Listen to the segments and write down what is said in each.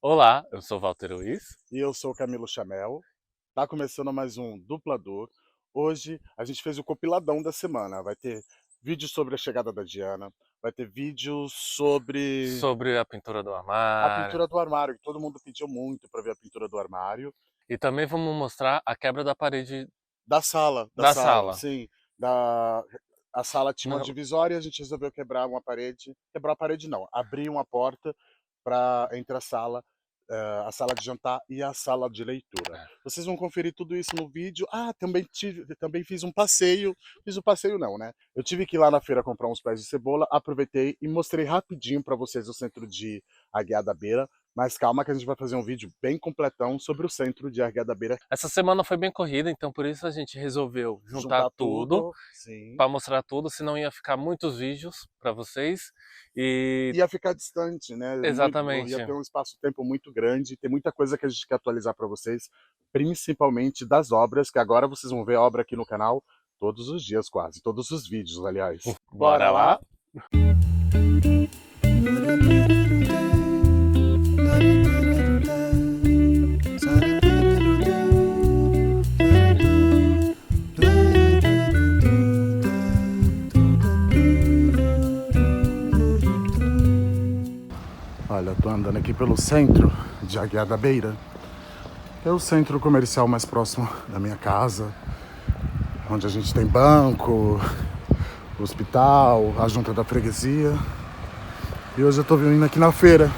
Olá, eu sou Walter Luiz. E eu sou o Camilo Chamel. Tá começando mais um Duplador. Hoje a gente fez o compiladão da semana. Vai ter vídeos sobre a chegada da Diana, vai ter vídeos sobre Sobre a pintura do a armário. pintura do armário, que todo mundo pediu muito para ver a pintura do armário. E também vamos mostrar a quebra da parede Da da sala, sala. sim. Da... A sala tinha uma Não, divisória e a gente resolveu quebrar uma parede. Quebrar a parede não, abrir uma porta para entre a sala de jantar e a sala de leitura. Vocês vão conferir tudo isso no vídeo. Ah, também fiz um passeio. Fiz um passeio não, né? Eu tive que ir lá na feira comprar uns pés de cebola, aproveitei e mostrei rapidinho para vocês o centro de Aguiar da Beira. Mas calma que a gente vai fazer um vídeo bem completão sobre o centro de Aguiar da Beira. essa semana foi bem corrida, então por isso a gente resolveu juntar Juntar tudo tudo, sim. para mostrar tudo, senão ia ficar muitos vídeos para vocês. E Ia ficar distante, né? Ia exatamente. ter um espaço-tempo muito grande, tem muita coisa que a gente quer atualizar para vocês, principalmente das obras, que agora vocês vão ver obra aqui no canal todos os dias quase, todos os vídeos, aliás. Bora Bora lá? lá? Olha, tô andando aqui pelo centro de Aguiar da Beira. É o centro comercial mais próximo da minha casa, onde a gente tem banco, hospital, a junta da freguesia. E hoje eu tô vindo aqui na feira.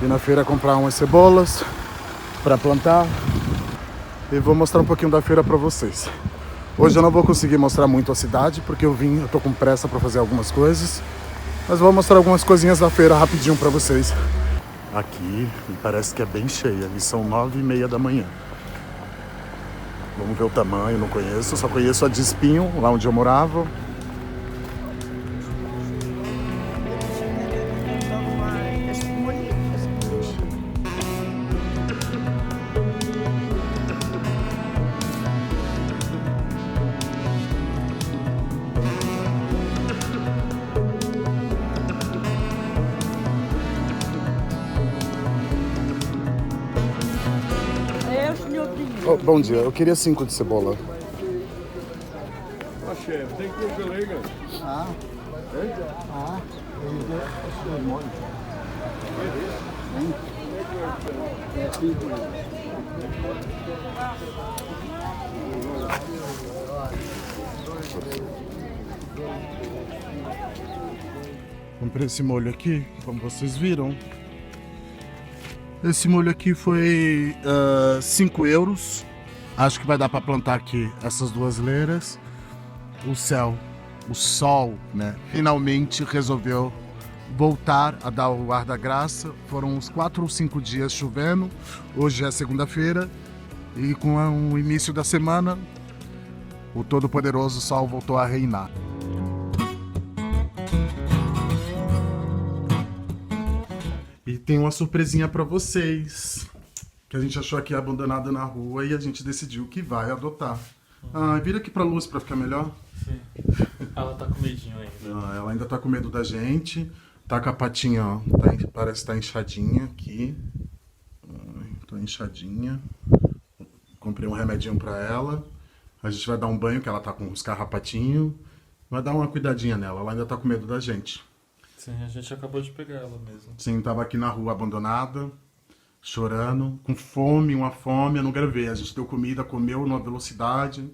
Vim na feira comprar umas cebolas para plantar e vou mostrar um pouquinho da feira para vocês. Hoje eu não vou conseguir mostrar muito a cidade porque eu tô com pressa para fazer algumas coisas, mas vou mostrar algumas coisinhas da feira rapidinho para vocês. Aqui parece que é bem cheia, e são 9h30 da manhã. Vamos ver o tamanho, não conheço, só conheço a de Espinho, lá onde eu morava. Oh, bom dia, eu queria 5 de cebola. Chefe, tem coisa legal. Comprei esse molho aqui, como vocês viram. Esse molho aqui foi 5 euros. Acho que vai dar para plantar aqui essas duas leiras. O sol, né? Finalmente resolveu voltar a dar o ar da graça. Foram uns 4 ou 5 dias chovendo. Hoje é segunda-feira. E com o início da semana, o todo-poderoso sol voltou a reinar. E tem uma surpresinha pra vocês, que a gente achou aqui abandonada na rua e a gente decidiu que vai adotar. Ah, vira aqui pra luz pra ficar melhor. Sim. Ela tá com medinho ainda. Ah, ela ainda tá com medo da gente. Tá com a patinha, ó, parece que tá inchadinha aqui. Tá inchadinha. Comprei um remedinho pra ela. A gente vai dar um banho, que ela tá com os carrapatinhos. Vai dar uma cuidadinha nela, ela ainda tá com medo da gente. Sim, a gente acabou de pegar ela mesmo. Sim, tava aqui na rua abandonada, chorando, com fome, uma fome, eu não gravei. A gente deu comida, comeu numa velocidade,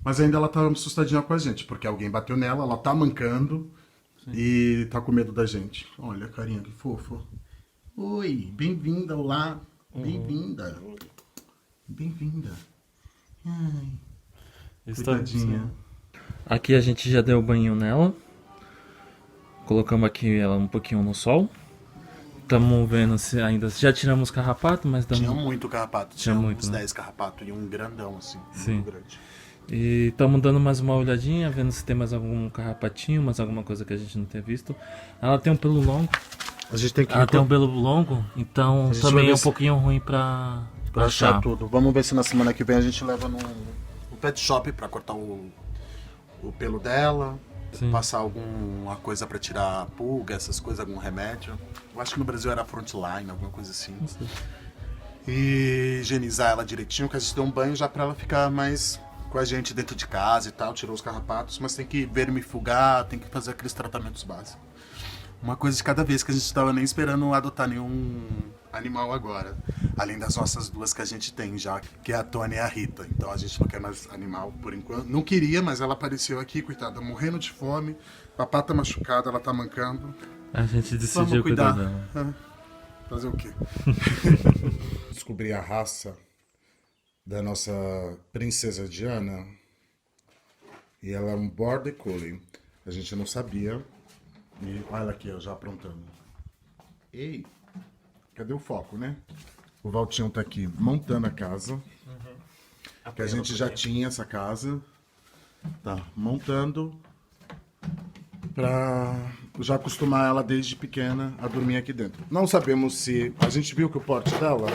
mas ainda ela tá assustadinha com a gente, porque alguém bateu nela, ela tá mancando. Sim. E tá com medo da gente. Olha a carinha que fofo. Oi, bem-vinda, olá, bem-vinda. Bem-vinda. Ai, cuidadinha. Aqui a gente já deu banho nela. Colocamos aqui ela um pouquinho no sol. Estamos vendo se ainda... Já tiramos carrapato, mas... Tinha muito carrapato. Tinha muito, uns né? 10 carrapatos e um grandão assim. Sim. Muito grande. E estamos dando mais uma olhadinha, vendo se tem mais algum carrapatinho, mais alguma coisa que a gente não tenha visto. Ela tem um pelo longo. A gente tem que... Ela tem um pelo longo, então gente vai também ver é um se- pouquinho ruim pra achar achar. tudo. Vamos ver se na semana que vem a gente leva no pet shop pra cortar o pelo dela. Sim. passar alguma coisa pra tirar pulga, essas coisas, algum remédio. Eu acho que no Brasil era Frontline, alguma coisa assim. Não sei. E higienizar ela direitinho, que a gente deu um banho já pra ela ficar mais com a gente dentro de casa e tal, tirou os carrapatos, mas tem que vermifugar, tem que fazer aqueles tratamentos básicos. Uma coisa de cada vez, que a gente estava nem esperando adotar nenhum animal agora. Além das nossas duas que a gente tem já, que é a Tônia e a Rita. Então a gente não quer mais animal por enquanto. Não queria, mas ela apareceu aqui, coitada, morrendo de fome. Papá tá machucada, ela tá mancando. A gente decidiu Vamos cuidar cuidar. dela. Fazer o quê? Descobri a raça da nossa princesa Diana. E ela é um Border Collie. A gente não sabia. E olha ela aqui, ó, já aprontando. Ei, cadê o foco, né? O Valtinho tá aqui montando a casa. Que a gente já tinha essa casa. Tá montando pra já acostumar ela desde pequena a dormir aqui dentro. Não sabemos se... A gente viu que o porte dela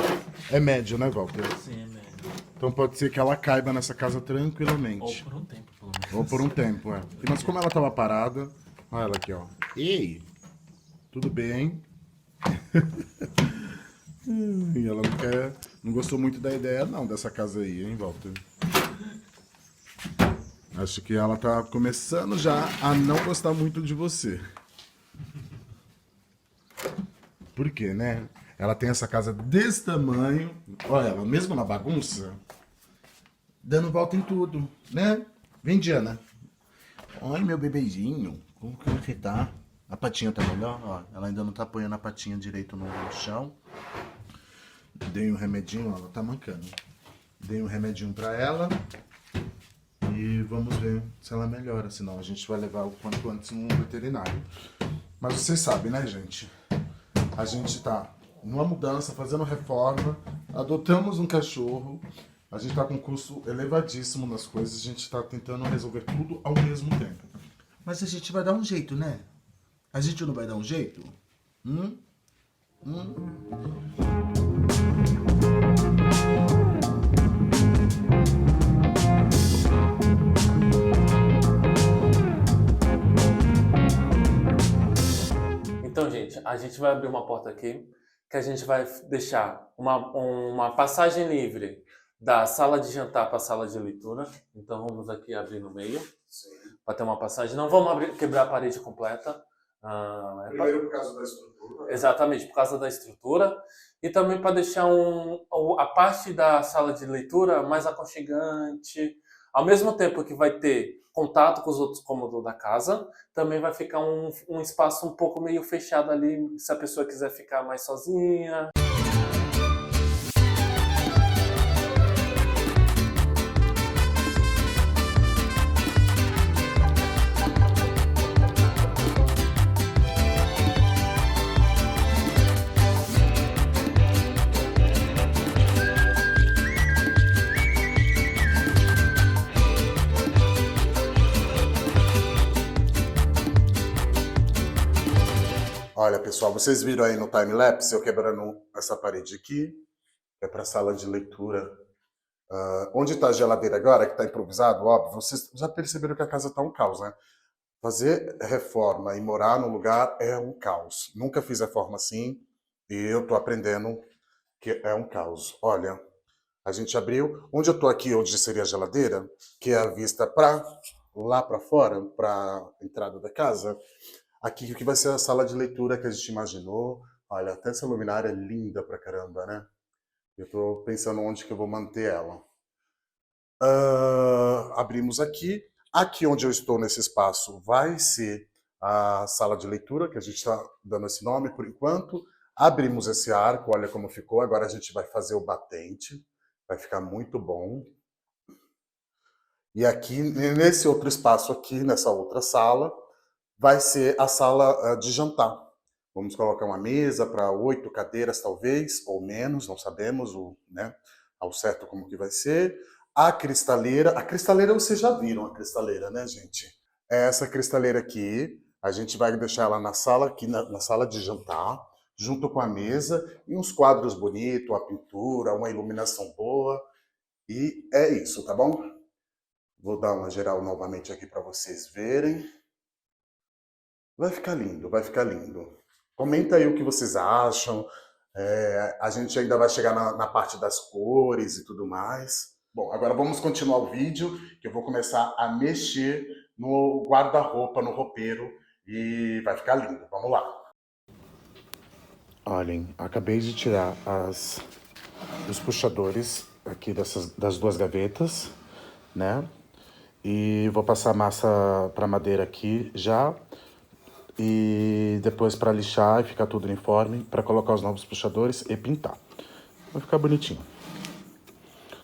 é médio, né, Walter? Sim, é médio. Então pode ser que ela caiba nessa casa Ou tranquilamente. por um tempo, pelo menos. Ou por um tempo, é. Mas como ela tava parada... Olha ela aqui, ó. Ei! Tudo bem? E ela não quer... Não gostou muito da ideia, não, dessa casa aí, hein, Walter? Acho que ela tá começando já a não gostar muito de você. Por quê, né? Ela tem essa casa desse tamanho. Olha ela, mesmo na bagunça, dando volta em tudo, né? Vem, Diana. Oi, meu bebezinho. Como que você tá? A patinha tá melhor? Ó, ela ainda não tá apoiando a patinha direito no chão. Dei um remedinho, ó, ela tá mancando. Dei um remedinho pra ela. E vamos ver se ela melhora. Senão a gente vai levar o quanto antes no veterinário. Mas vocês sabem, né, gente? A gente tá numa mudança, fazendo reforma. Adotamos um cachorro. A gente tá com um custo elevadíssimo nas coisas. A gente tá tentando resolver tudo ao mesmo tempo. Mas a gente vai dar um jeito, né? A gente não vai dar um jeito? Então, gente, a gente vai abrir uma porta aqui, que a gente vai deixar uma passagem livre da sala de jantar para a sala de leitura. Então, vamos aqui abrir no meio, para ter uma passagem. Não vamos quebrar a parede completa. Primeiro por causa da estrutura. Exatamente, por causa da estrutura. E também para deixar a parte da sala de leitura mais aconchegante. Ao mesmo tempo que vai ter contato com os outros cômodos da casa, também vai ficar um espaço um pouco meio fechado ali, se a pessoa quiser ficar mais sozinha. Olha, pessoal, vocês viram aí no time-lapse eu quebrando essa parede aqui, que é para a sala de leitura. Onde está a geladeira agora, que está improvisado, óbvio, vocês já perceberam que a casa está um caos, né? Fazer reforma e morar num lugar é um caos. Nunca fiz reforma assim e eu tô aprendendo que é um caos. Olha, a gente abriu, onde eu tô aqui, onde seria a geladeira, que é a vista para lá para fora, para a entrada da casa. Aqui que vai ser a sala de leitura que a gente imaginou. Olha, até essa luminária é linda pra caramba, né? Eu tô pensando onde que eu vou manter ela. Abrimos aqui. Aqui onde eu estou nesse espaço vai ser a sala de leitura, que a gente está dando esse nome por enquanto. Abrimos esse arco, olha como ficou. Agora a gente vai fazer o batente. Vai ficar muito bom. E aqui, nesse outro espaço aqui, nessa outra sala, vai ser a sala de jantar. Vamos colocar uma mesa para 8 cadeiras, talvez, ou menos, não sabemos né, ao certo como que vai ser. A cristaleira vocês já viram a cristaleira, né, gente? Essa cristaleira aqui, a gente vai deixar ela na sala, aqui na sala de jantar, junto com a mesa, e uns quadros bonitos, a pintura, uma iluminação boa. E é isso, tá bom? Vou dar uma geral novamente aqui para vocês verem. Vai ficar lindo, vai ficar lindo. Comenta aí o que vocês acham. A gente ainda vai chegar na parte das cores e tudo mais. Bom, agora vamos continuar o vídeo, que eu vou começar a mexer no guarda-roupa, no roupeiro, e vai ficar lindo. Vamos lá. Olhem, acabei de tirar os puxadores aqui das duas gavetas, né? E vou passar massa para madeira aqui já. E depois para lixar e ficar tudo uniforme, para colocar os novos puxadores e pintar. Vai ficar bonitinho.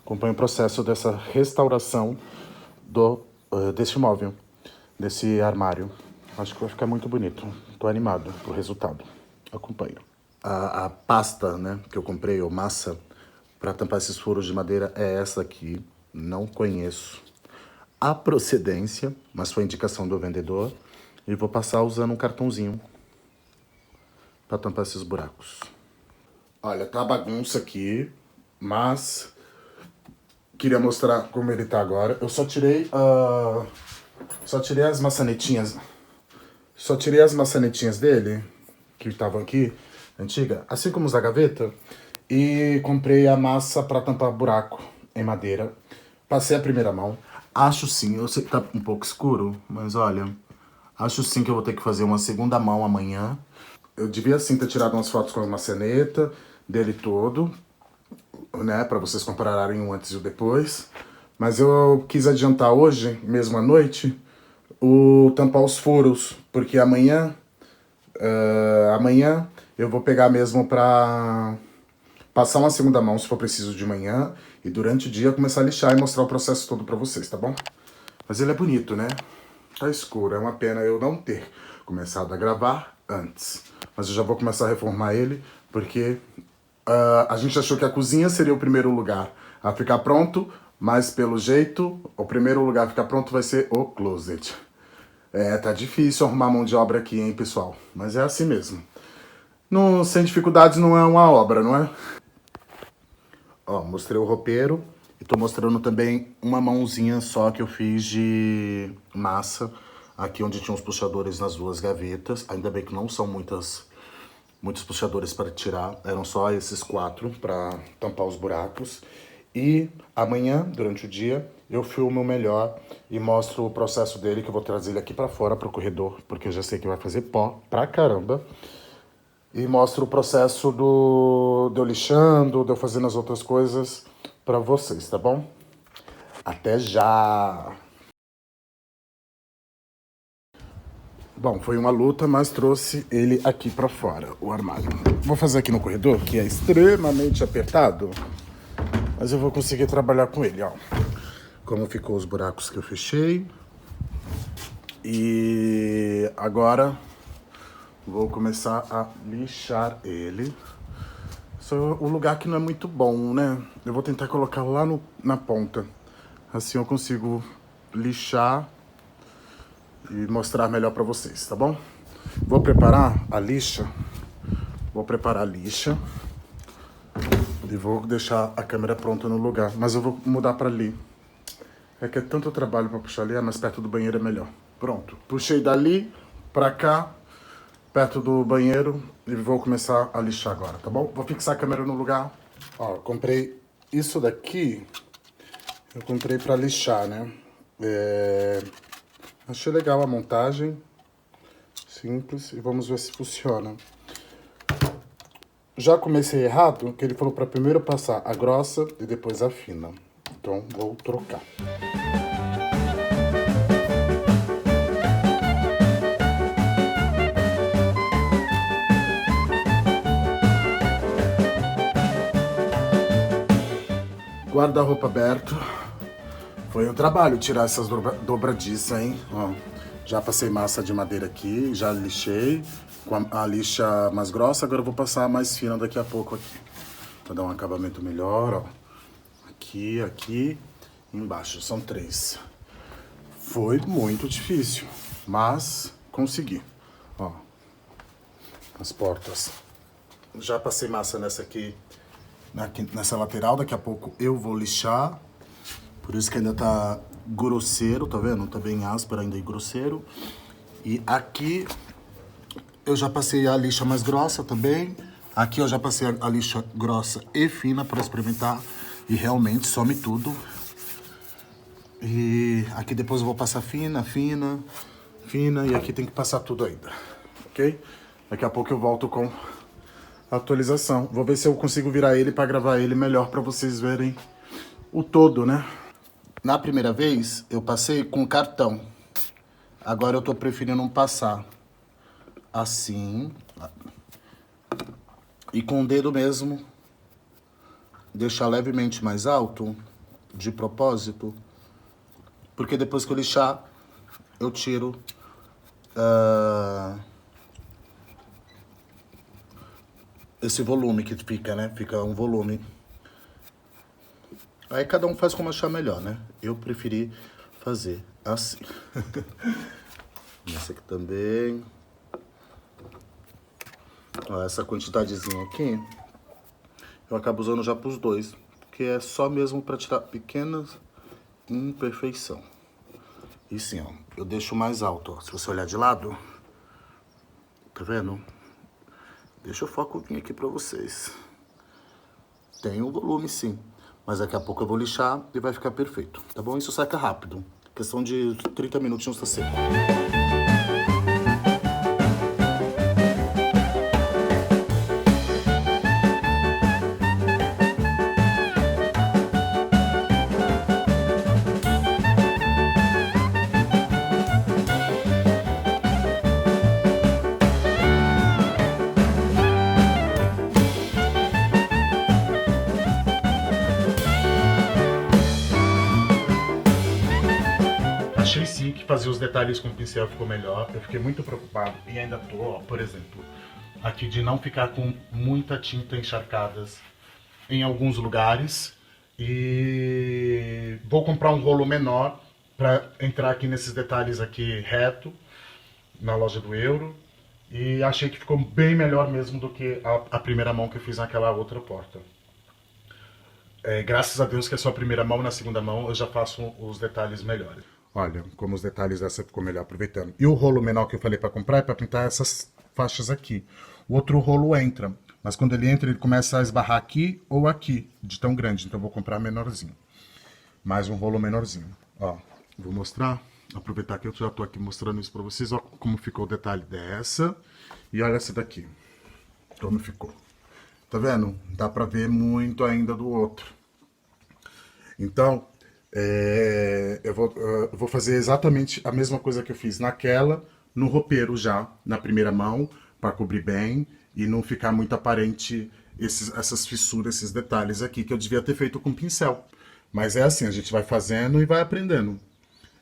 Acompanhe o processo dessa restauração desse móvel, desse armário. Acho que vai ficar muito bonito. Tô animado pro resultado. Acompanhe. A pasta, né, que eu comprei, ou massa, para tampar esses furos de madeira é essa aqui. Não conheço a procedência, mas foi indicação do vendedor. E vou passar usando um cartãozinho para tampar esses buracos. Olha, tá bagunça aqui, mas queria mostrar como ele tá agora. Eu só tirei as maçanetinhas. Só tirei as maçanetinhas dele, que estavam aqui, antiga, assim como os da gaveta. E comprei a massa para tampar buraco em madeira. Passei a primeira mão. Acho sim, eu sei que tá um pouco escuro, mas olha... Acho sim que eu vou ter que fazer uma segunda mão amanhã. Eu devia sim ter tirado umas fotos com a maçaneta dele todo, né? Pra vocês compararem o antes e o depois. Mas eu quis adiantar hoje, mesmo à noite, tampar os furos. Porque amanhã eu vou pegar mesmo pra passar uma segunda mão, se for preciso, de manhã. E durante o dia começar a lixar e mostrar o processo todo pra vocês, tá bom? Mas ele é bonito, né? Tá escuro, é uma pena eu não ter começado a gravar antes. Mas eu já vou começar a reformar ele, porque a gente achou que a cozinha seria o primeiro lugar a ficar pronto, mas pelo jeito, o primeiro lugar a ficar pronto vai ser o closet. Tá difícil arrumar mão de obra aqui, hein, pessoal? Mas é assim mesmo. Sem dificuldades não é uma obra, não é? Ó, mostrei o roupeiro. E tô mostrando também uma mãozinha só que eu fiz de massa. Aqui onde tinha os puxadores nas duas gavetas. Ainda bem que não são muitos puxadores para tirar. Eram só esses 4 para tampar os buracos. E amanhã, durante o dia, eu filmo melhor e mostro o processo dele, que eu vou trazer ele aqui para fora, pro corredor. Porque eu já sei que vai fazer pó pra caramba. E mostro o processo de eu lixando, de eu fazendo as outras coisas pra vocês, tá bom? Até já! Bom, foi uma luta, mas trouxe ele aqui pra fora, o armário. Vou fazer aqui no corredor, que é extremamente apertado, mas eu vou conseguir trabalhar com ele, ó. Como ficou os buracos que eu fechei. E agora vou começar a lixar ele. O lugar que não é muito bom, né? Eu vou tentar colocar lá na ponta. Assim eu consigo lixar e mostrar melhor pra vocês, tá bom? Vou preparar a lixa. E vou deixar a câmera pronta no lugar. Mas eu vou mudar pra ali. É que é tanto trabalho pra puxar ali, mas perto do banheiro é melhor. Pronto. Puxei dali pra cá, perto do banheiro, e vou começar a lixar agora, tá bom? Vou fixar a câmera no lugar. Ó, comprei isso daqui. Eu comprei pra lixar, né? Achei legal a montagem. Simples. E vamos ver se funciona. Já comecei errado, que ele falou pra primeiro passar a grossa e depois a fina. Então, vou trocar. Guarda-roupa aberto. Foi um trabalho tirar essas dobradiças, hein? Ó, já passei massa de madeira aqui, já lixei com a lixa mais grossa. Agora eu vou passar a mais fina daqui a pouco aqui, pra dar um acabamento melhor, ó. Aqui, aqui e embaixo, são 3. Foi muito difícil, mas consegui. Ó, as portas. Já passei massa nessa aqui, nessa lateral, daqui a pouco eu vou lixar. Por isso que ainda tá grosseiro, tá vendo? Tá bem áspero ainda e grosseiro. E aqui eu já passei a lixa mais grossa também. Aqui eu já passei a lixa grossa e fina para experimentar. E realmente some tudo. E aqui depois eu vou passar fina, fina, fina. E aqui tem que passar tudo ainda, ok? Daqui a pouco eu volto com a atualização. Vou ver se eu consigo virar ele para gravar ele melhor para vocês verem o todo, né? Na primeira vez eu passei com cartão. Agora eu tô preferindo não passar assim. E com o dedo mesmo, deixar levemente mais alto, de propósito. Porque depois que eu lixar, eu tiro esse volume que fica, né? Fica um volume. Aí cada um faz como achar melhor, né? Eu preferi fazer assim. Essa aqui também. Ó, essa quantidadezinha aqui, eu acabo usando já para os dois. Porque é só mesmo para tirar pequenas imperfeição. E sim, ó, eu deixo mais alto, ó. Se você olhar de lado, tá vendo? Deixa o foco vir aqui para vocês. Tem um volume sim, mas daqui a pouco eu vou lixar e vai ficar perfeito, tá bom? Isso seca rápido, questão de 30 minutinhos tá seco. Achei sim que fazer os detalhes com o pincel ficou melhor. Eu fiquei muito preocupado e ainda tô, ó, por exemplo, aqui de não ficar com muita tinta encharcadas em alguns lugares. E vou comprar um rolo menor para entrar aqui nesses detalhes aqui reto, na loja do Euro. E achei que ficou bem melhor mesmo do que a primeira mão que eu fiz naquela outra porta. Graças a Deus que é só a primeira mão, na segunda mão eu já faço os detalhes melhores. Olha, como os detalhes dessa ficou melhor aproveitando. E o rolo menor que eu falei para comprar é para pintar essas faixas aqui. O outro rolo entra, mas quando ele entra ele começa a esbarrar aqui ou aqui, de tão grande. Então eu vou comprar menorzinho. Mais um rolo menorzinho. Ó, vou mostrar, aproveitar que eu já tô aqui mostrando isso para vocês. Ó, como ficou o detalhe dessa. E olha essa daqui, como ficou. Tá vendo? Dá para ver muito ainda do outro. Então, eu vou fazer exatamente a mesma coisa que eu fiz naquela, no roupeiro já, na primeira mão, para cobrir bem e não ficar muito aparente essas fissuras, esses detalhes aqui, que eu devia ter feito com pincel. Mas é assim, a gente vai fazendo e vai aprendendo.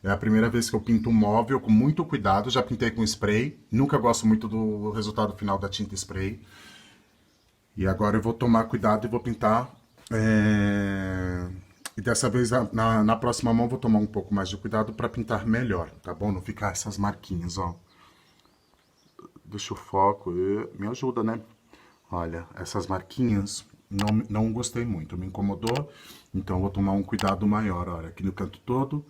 É a primeira vez que eu pinto um móvel com muito cuidado, já pintei com spray, nunca gosto muito do resultado final da tinta spray. E agora eu vou tomar cuidado e vou pintar... E dessa vez, na próxima mão, vou tomar um pouco mais de cuidado para pintar melhor, tá bom? Não ficar essas marquinhas, ó. Deixa o foco, me ajuda, né? Olha, essas marquinhas, não gostei muito, me incomodou. Então, vou tomar um cuidado maior, olha, aqui no canto todo.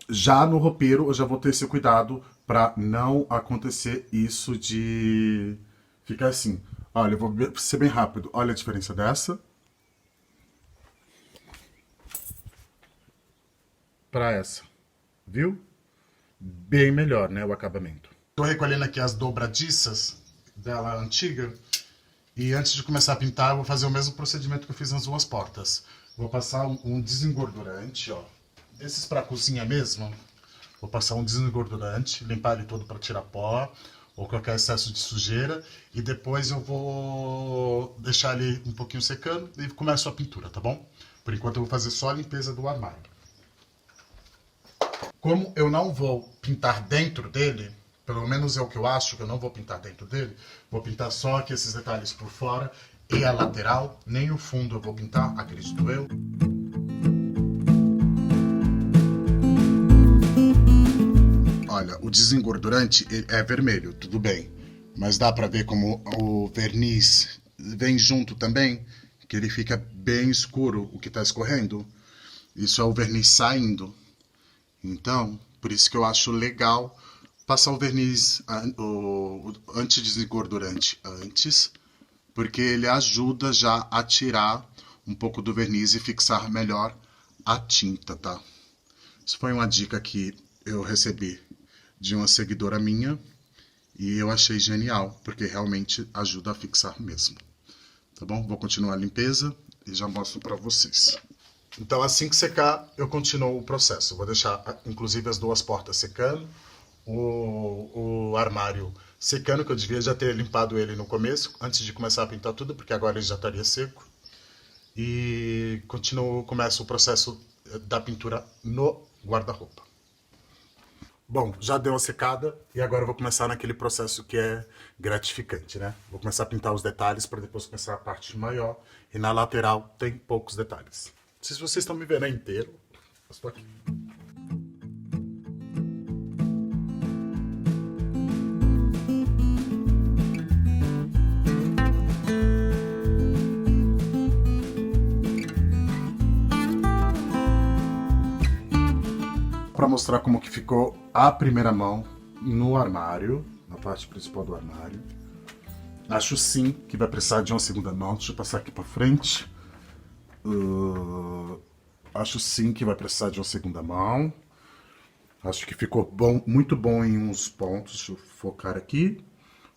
Já no roupeiro, eu já vou ter esse cuidado para não acontecer isso de ficar assim. Olha, eu vou ser bem rápido. Olha a diferença dessa para essa, viu? Bem melhor, né, o acabamento. Tô recolhendo aqui as dobradiças dela antiga e antes de começar a pintar eu vou fazer o mesmo procedimento que eu fiz nas duas portas. Vou passar um desengordurante, ó, desses para cozinha mesmo. Vou passar um desengordurante, limpar ele todo para tirar pó ou qualquer excesso de sujeira e depois eu vou deixar ele um pouquinho secando e começo a pintura, tá bom? Por enquanto eu vou fazer só a limpeza do armário. Como eu não vou pintar dentro dele, pelo menos é o que eu acho que eu não vou pintar dentro dele, vou pintar só aqui esses detalhes por fora e a lateral, nem o fundo eu vou pintar, acredito eu. Olha, o desengordurante é vermelho, tudo bem, mas dá pra ver como o verniz vem junto também, que ele fica bem escuro o que tá escorrendo. Isso é o verniz saindo. Então, por isso que eu acho legal passar o verniz o anti-desengordurante antes, porque ele ajuda já a tirar um pouco do verniz e fixar melhor a tinta, tá? Isso foi uma dica que eu recebi de uma seguidora minha e eu achei genial, porque realmente ajuda a fixar mesmo. Tá bom? Vou continuar a limpeza e já mostro para vocês. Então, assim que secar, eu continuo o processo. Vou deixar, inclusive, as duas portas secando, o armário secando, que eu devia já ter limpado ele no começo, antes de começar a pintar tudo, porque agora ele já estaria seco. E começo o processo da pintura no guarda-roupa. Bom, já deu a secada e agora eu vou começar naquele processo que é gratificante, né? Vou começar a pintar os detalhes para depois começar a parte maior. E na lateral tem poucos detalhes. Não sei se vocês estão me vendo inteiro. Eu estou aqui. Para mostrar como que ficou a primeira mão no armário, na parte principal do armário. Acho sim que vai precisar de uma segunda mão. Deixa eu passar aqui para frente. Acho sim que vai precisar de uma segunda mão. Acho que ficou bom, muito bom em uns pontos. Deixa eu focar aqui.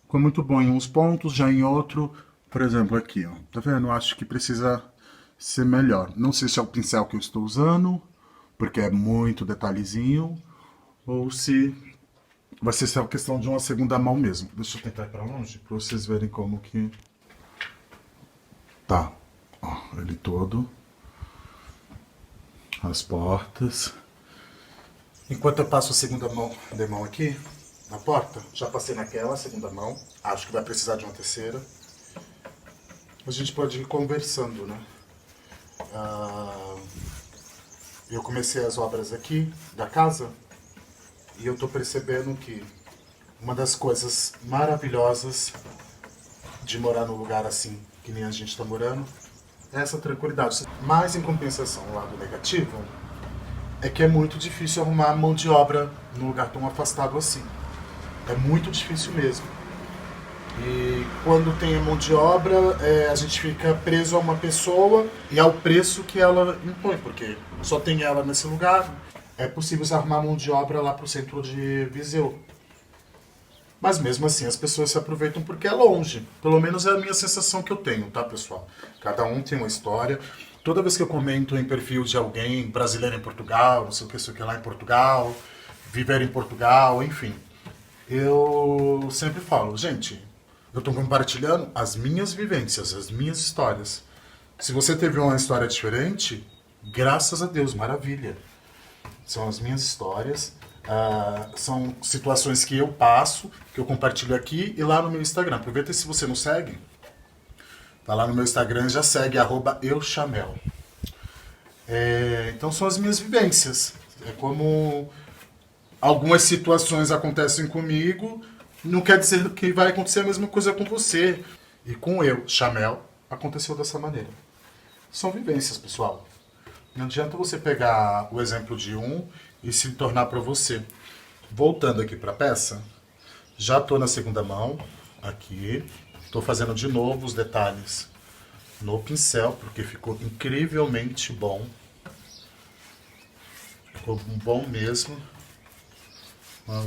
Ficou muito bom em uns pontos, já em outro, por exemplo, aqui, ó. Tá vendo? Acho que precisa ser melhor. Não sei se é o pincel que eu estou usando, porque é muito detalhezinho, ou se vai ser só questão de uma segunda mão mesmo. Deixa eu tentar ir pra longe, pra vocês verem como que tá. Ó, ele todo. As portas. Enquanto eu passo a segunda mão aqui, na porta, já passei naquela segunda mão. Acho que vai precisar de uma terceira. A gente pode ir conversando, né? Eu comecei as obras aqui da casa e eu tô percebendo que uma das coisas maravilhosas de morar num lugar assim, que nem a gente tá morando, é essa tranquilidade. Mas, em compensação, o lado negativo é que é muito difícil arrumar mão de obra num lugar tão afastado assim. É muito difícil mesmo. E quando tem a mão de obra, a gente fica preso a uma pessoa e ao preço que ela impõe, porque só tem ela nesse lugar. É possível se arrumar mão de obra lá pro centro de Viseu. Mas mesmo assim as pessoas se aproveitam porque é longe. Pelo menos é a minha sensação que eu tenho, tá, pessoal? Cada um tem uma história. Toda vez que eu comento em perfil de alguém brasileiro em Portugal, não sei o que lá em Portugal, viver em Portugal, enfim, eu sempre falo, gente, eu estou compartilhando as minhas vivências, as minhas histórias. Se você teve uma história diferente, graças a Deus, maravilha. São as minhas histórias, são situações que eu passo, que eu compartilho aqui e lá no meu Instagram. Aproveita e se você não segue, tá lá no meu Instagram, já segue, @euchamel. Então são as minhas vivências. É como algumas situações acontecem comigo, não quer dizer que vai acontecer a mesma coisa com você. E com eu, Chamel, aconteceu dessa maneira. São vivências, pessoal. Não adianta você pegar o exemplo de um e se tornar para você. Voltando aqui para a peça, já estou na segunda mão, aqui. Estou fazendo de novo os detalhes no pincel, porque ficou incrivelmente bom. Ficou bom mesmo.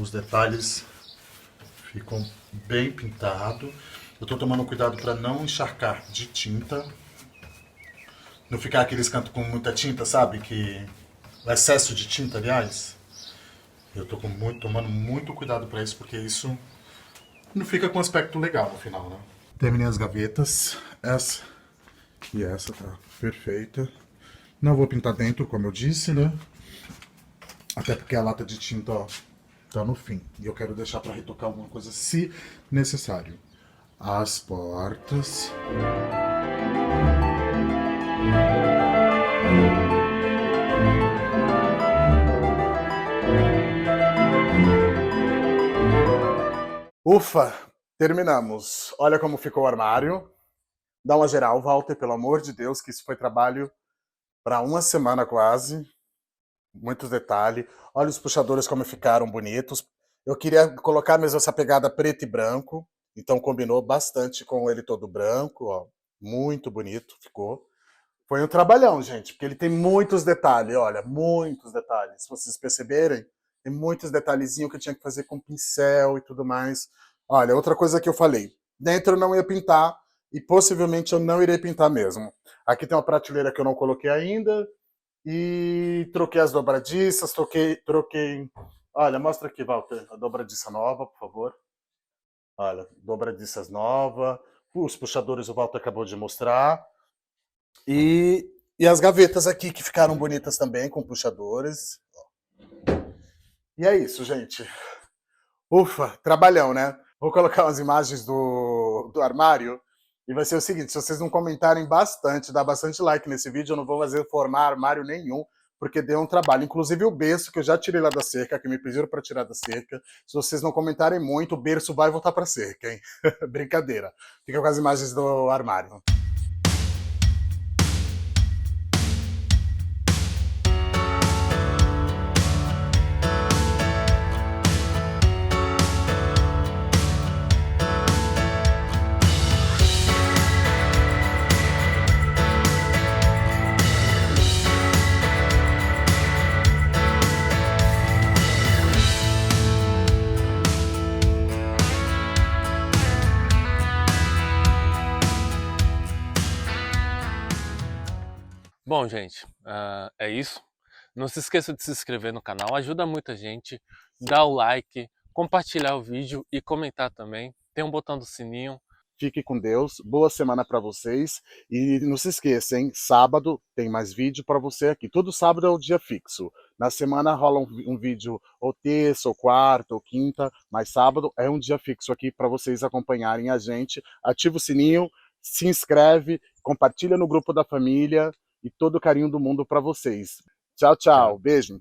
Os detalhes ficam bem pintados. Eu estou tomando cuidado para não encharcar de tinta. Não ficar aqueles cantos com muita tinta, sabe? Que o excesso de tinta, aliás. Eu estou tomando muito cuidado para isso, porque isso não fica com um aspecto legal no final, né? Terminei as gavetas. Essa e essa tá perfeita. Não vou pintar dentro, como eu disse, né? Até porque a lata de tinta, ó, tá no fim. E eu quero deixar para retocar alguma coisa se necessário. As portas. Ufa, terminamos. Olha como ficou o armário. Dá uma geral, Walter, pelo amor de Deus, que isso foi trabalho para uma semana quase. Muitos detalhes. Olha os puxadores como ficaram bonitos. Eu queria colocar mesmo essa pegada preto e branco, então combinou bastante com ele todo branco, ó. Muito bonito ficou. Foi um trabalhão, gente, porque ele tem muitos detalhes, olha, muitos detalhes. Se vocês perceberem, tem muitos detalhezinhos que eu tinha que fazer com pincel e tudo mais. Olha, outra coisa que eu falei, dentro eu não ia pintar e possivelmente eu não irei pintar mesmo. Aqui tem uma prateleira que eu não coloquei ainda e troquei as dobradiças, troquei... Olha, mostra aqui, Walter, a dobradiça nova, por favor. Olha, dobradiças nova, os puxadores o Walter acabou de mostrar. E as gavetas aqui que ficaram bonitas também, com puxadores. E é isso, gente. Ufa, trabalhão, né? Vou colocar umas imagens do armário e vai ser o seguinte, se vocês não comentarem bastante, dar bastante like nesse vídeo, eu não vou fazer formar armário nenhum, porque deu um trabalho. Inclusive o berço, que eu já tirei lá da cerca, que me pediram para tirar da cerca. Se vocês não comentarem muito, o berço vai voltar para a cerca, hein? Brincadeira. Fica com as imagens do armário. Bom, gente, é isso. Não se esqueça de se inscrever no canal, ajuda muita gente. Dá o like, compartilhar o vídeo e comentar também. Tem um botão do sininho. Fique com Deus, boa semana para vocês e não se esqueça, hein? Sábado tem mais vídeo para você aqui. Todo sábado é o dia fixo. Na semana rola um vídeo ou terça, ou quarta, ou quinta, mas sábado é um dia fixo aqui para vocês acompanharem a gente. Ativa o sininho, se inscreve, compartilha no grupo da família e todo o carinho do mundo para vocês. Tchau, tchau. Tchau. Beijo.